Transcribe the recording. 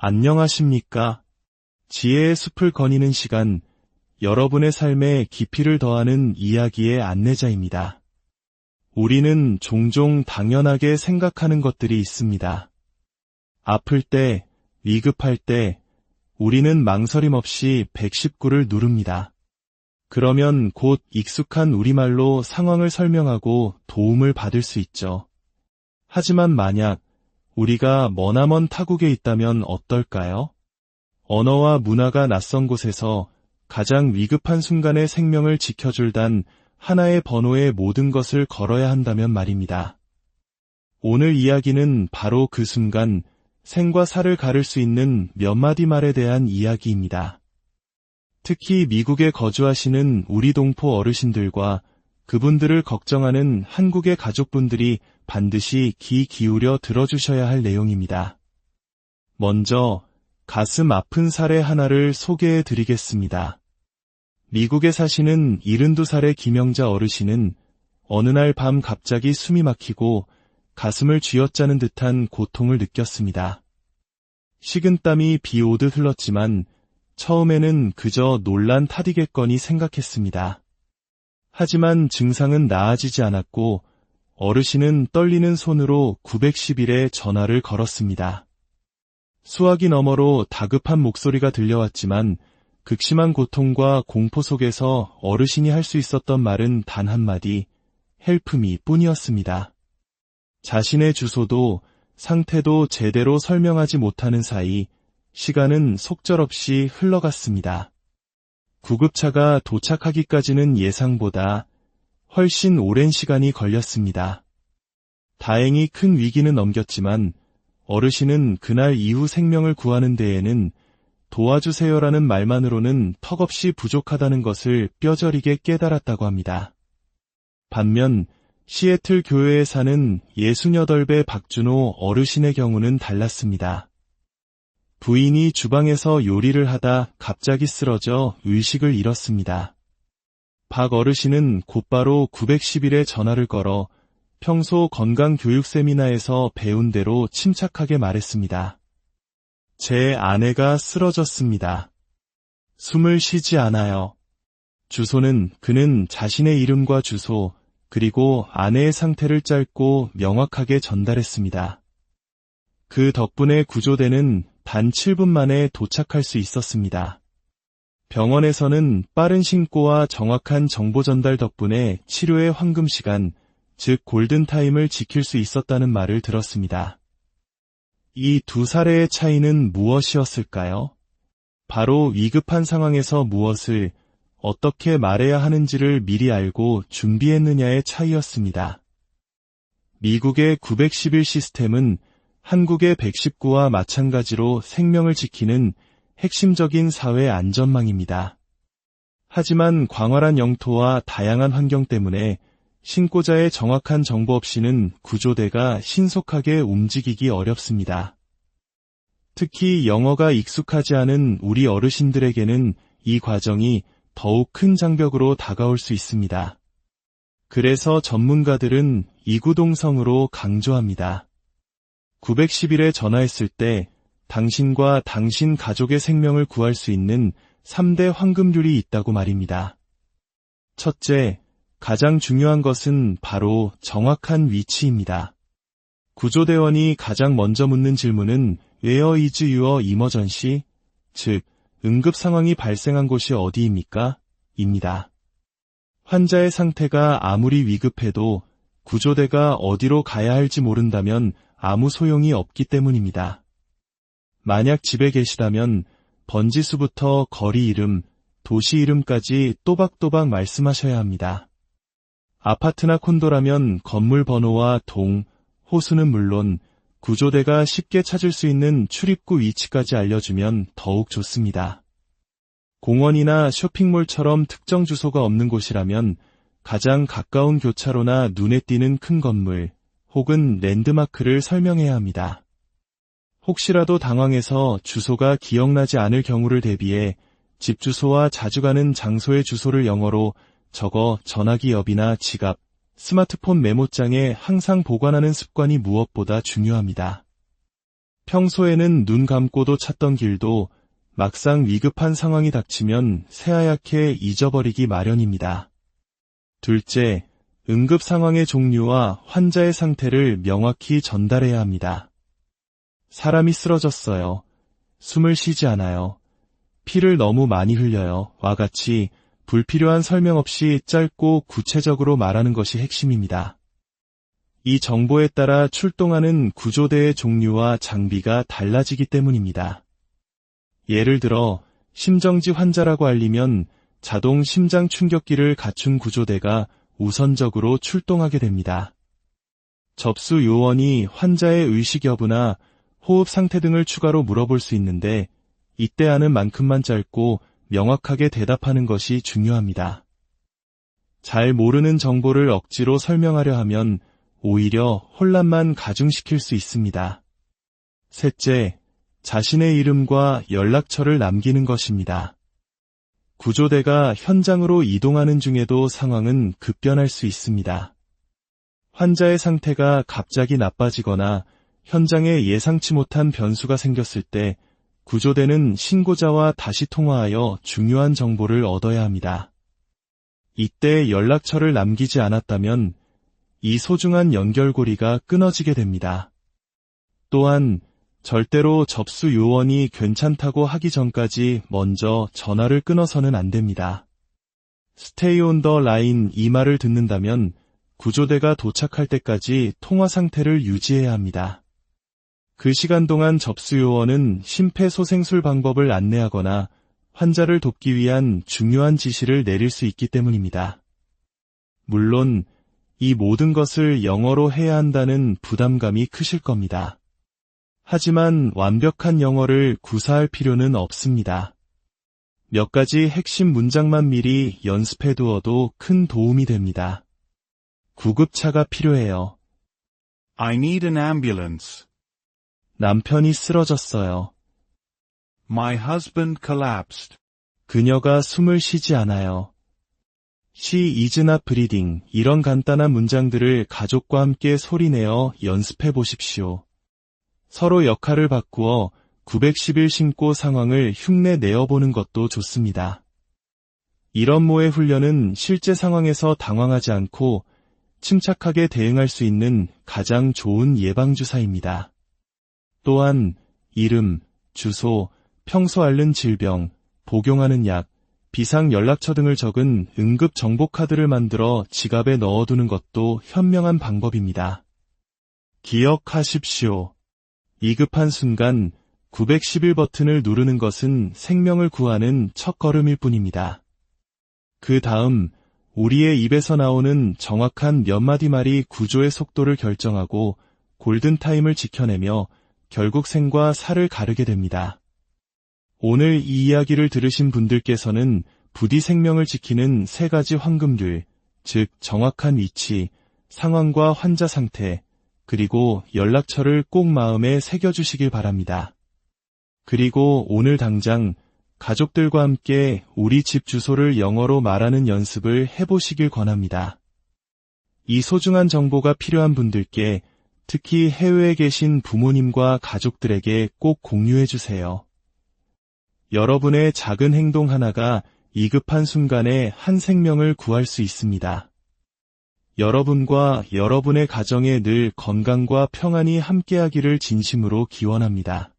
안녕하십니까? 지혜의 숲을 거니는 시간, 여러분의 삶에 깊이를 더하는 이야기의 안내자입니다. 우리는 종종 당연하게 생각하는 것들이 있습니다. 아플 때, 위급할 때, 우리는 망설임 없이 119를 누릅니다. 그러면 곧 익숙한 우리말로 상황을 설명하고 도움을 받을 수 있죠. 하지만 만약 우리가 머나먼 타국에 있다면 어떨까요? 언어와 문화가 낯선 곳에서 가장 위급한 순간에 생명을 지켜줄 단 하나의 번호에 모든 것을 걸어야 한다면 말입니다. 오늘 이야기는 바로 그 순간 생과 사를 가를 수 있는 몇 마디 말에 대한 이야기입니다. 특히 미국에 거주하시는 우리 동포 어르신들과 그분들을 걱정하는 한국의 가족분들이 반드시 귀 기울여 들어주셔야 할 내용입니다. 먼저 가슴 아픈 사례 하나를 소개해 드리겠습니다. 미국에 사시는 72살의 김영자 어르신은 어느 날 밤 갑자기 숨이 막히고 가슴을 쥐어짜는 듯한 고통을 느꼈습니다. 식은땀이 비 오듯 흘렀지만 처음에는 그저 놀란 탓이겠거니 생각했습니다. 하지만 증상은 나아지지 않았고 어르신은 떨리는 손으로 911에 전화를 걸었습니다. 수화기 너머로 다급한 목소리가 들려왔지만 극심한 고통과 공포 속에서 어르신이 할 수 있었던 말은 단 한마디, Help me 뿐이었습니다. 자신의 주소도 상태도 제대로 설명하지 못하는 사이 시간은 속절없이 흘러갔습니다. 구급차가 도착하기까지는 예상보다 훨씬 오랜 시간이 걸렸습니다. 다행히 큰 위기는 넘겼지만 어르신은 그날 이후 생명을 구하는 데에는 도와주세요라는 말만으로는 턱없이 부족하다는 것을 뼈저리게 깨달았다고 합니다. 반면 시애틀 교회에 사는 68배 박준호 어르신의 경우는 달랐습니다. 부인이 주방에서 요리를 하다 갑자기 쓰러져 의식을 잃었습니다. 박 어르신은 곧바로 911에 전화를 걸어 평소 건강교육 세미나에서 배운 대로 침착하게 말했습니다. 제 아내가 쓰러졌습니다. 숨을 쉬지 않아요. 주소는 그는 자신의 이름과 주소, 그리고 아내의 상태를 짧고 명확하게 전달했습니다. 그 덕분에 구조대는 단 7분 만에 도착할 수 있었습니다. 병원에서는 빠른 신고와 정확한 정보 전달 덕분에 치료의 황금시간, 즉 골든타임을 지킬 수 있었다는 말을 들었습니다. 이 두 사례의 차이는 무엇이었을까요? 바로 위급한 상황에서 무엇을 어떻게 말해야 하는지를 미리 알고 준비했느냐의 차이였습니다. 미국의 911 시스템은 한국의 119와 마찬가지로 생명을 지키는 핵심적인 사회 안전망입니다. 하지만 광활한 영토와 다양한 환경 때문에 신고자의 정확한 정보 없이는 구조대가 신속하게 움직이기 어렵습니다. 특히 영어가 익숙하지 않은 우리 어르신들에게는 이 과정이 더욱 큰 장벽으로 다가올 수 있습니다. 그래서 전문가들은 이구동성으로 강조합니다. 911에 전화했을 때 당신과 당신 가족의 생명을 구할 수 있는 3대 황금률이 있다고 말입니다. 첫째, 가장 중요한 것은 바로 정확한 위치입니다. 구조대원이 가장 먼저 묻는 질문은 Where is your emergency? 즉, 응급 상황이 발생한 곳이 어디입니까? 입니다. 환자의 상태가 아무리 위급해도 구조대가 어디로 가야 할지 모른다면 아무 소용이 없기 때문입니다. 만약 집에 계시다면 번지수부터 거리 이름, 도시 이름까지 또박또박 말씀하셔야 합니다. 아파트나 콘도라면 건물 번호와 동, 호수는 물론 구조대가 쉽게 찾을 수 있는 출입구 위치까지 알려주면 더욱 좋습니다. 공원이나 쇼핑몰처럼 특정 주소가 없는 곳이라면 가장 가까운 교차로나 눈에 띄는 큰 건물 혹은 랜드마크를 설명해야 합니다. 혹시라도 당황해서 주소가 기억나지 않을 경우를 대비해 집 주소와 자주 가는 장소의 주소를 영어로 적어 전화기 옆이나 지갑, 스마트폰 메모장에 항상 보관하는 습관이 무엇보다 중요합니다. 평소에는 눈 감고도 찾던 길도 막상 위급한 상황이 닥치면 새하얗게 잊어버리기 마련입니다. 둘째, 응급 상황의 종류와 환자의 상태를 명확히 전달해야 합니다. 사람이 쓰러졌어요. 숨을 쉬지 않아요. 피를 너무 많이 흘려요. 와 같이 불필요한 설명 없이 짧고 구체적으로 말하는 것이 핵심입니다. 이 정보에 따라 출동하는 구조대의 종류와 장비가 달라지기 때문입니다. 예를 들어 심정지 환자라고 알리면 자동 심장 충격기를 갖춘 구조대가 우선적으로 출동하게 됩니다. 접수 요원이 환자의 의식 여부나 호흡 상태 등을 추가로 물어볼 수 있는데 이때 아는 만큼만 짧고 명확하게 대답하는 것이 중요합니다. 잘 모르는 정보를 억지로 설명하려 하면 오히려 혼란만 가중시킬 수 있습니다. 셋째, 자신의 이름과 연락처를 남기는 것입니다. 구조대가 현장으로 이동하는 중에도 상황은 급변할 수 있습니다. 환자의 상태가 갑자기 나빠지거나 현장에 예상치 못한 변수가 생겼을 때 구조대는 신고자와 다시 통화하여 중요한 정보를 얻어야 합니다. 이때 연락처를 남기지 않았다면 이 소중한 연결고리가 끊어지게 됩니다. 또한 절대로 접수 요원이 괜찮다고 하기 전까지 먼저 전화를 끊어서는 안 됩니다. Stay on the line 이 말을 듣는다면 구조대가 도착할 때까지 통화 상태를 유지해야 합니다. 그 시간 동안 접수 요원은 심폐소생술 방법을 안내하거나 환자를 돕기 위한 중요한 지시를 내릴 수 있기 때문입니다. 물론 이 모든 것을 영어로 해야 한다는 부담감이 크실 겁니다. 하지만 완벽한 영어를 구사할 필요는 없습니다. 몇 가지 핵심 문장만 미리 연습해 두어도 큰 도움이 됩니다. 구급차가 필요해요. I need an ambulance. 남편이 쓰러졌어요. My husband collapsed. 그녀가 숨을 쉬지 않아요. She is not breathing. 이런 간단한 문장들을 가족과 함께 소리내어 연습해 보십시오. 서로 역할을 바꾸어 911 신고 상황을 흉내 내어보는 것도 좋습니다. 이런 모의 훈련은 실제 상황에서 당황하지 않고 침착하게 대응할 수 있는 가장 좋은 예방주사입니다. 또한 이름, 주소, 평소 앓는 질병, 복용하는 약, 비상 연락처 등을 적은 응급 정보 카드를 만들어 지갑에 넣어두는 것도 현명한 방법입니다. 기억하십시오. 위급한 순간 911 버튼을 누르는 것은 생명을 구하는 첫걸음일 뿐입니다. 그 다음 우리의 입에서 나오는 정확한 몇 마디 말이 구조의 속도를 결정하고 골든타임을 지켜내며 결국 생과 사를 가르게 됩니다. 오늘 이 이야기를 들으신 분들께서는 부디 생명을 지키는 세 가지 황금률, 즉 정확한 위치, 상황과 환자 상태, 그리고 연락처를 꼭 마음에 새겨주시길 바랍니다. 그리고 오늘 당장 가족들과 함께 우리 집 주소를 영어로 말하는 연습을 해보시길 권합니다. 이 소중한 정보가 필요한 분들께 특히 해외에 계신 부모님과 가족들에게 꼭 공유해주세요. 여러분의 작은 행동 하나가 위급한 순간에 한 생명을 구할 수 있습니다. 여러분과 여러분의 가정에 늘 건강과 평안이 함께하기를 진심으로 기원합니다.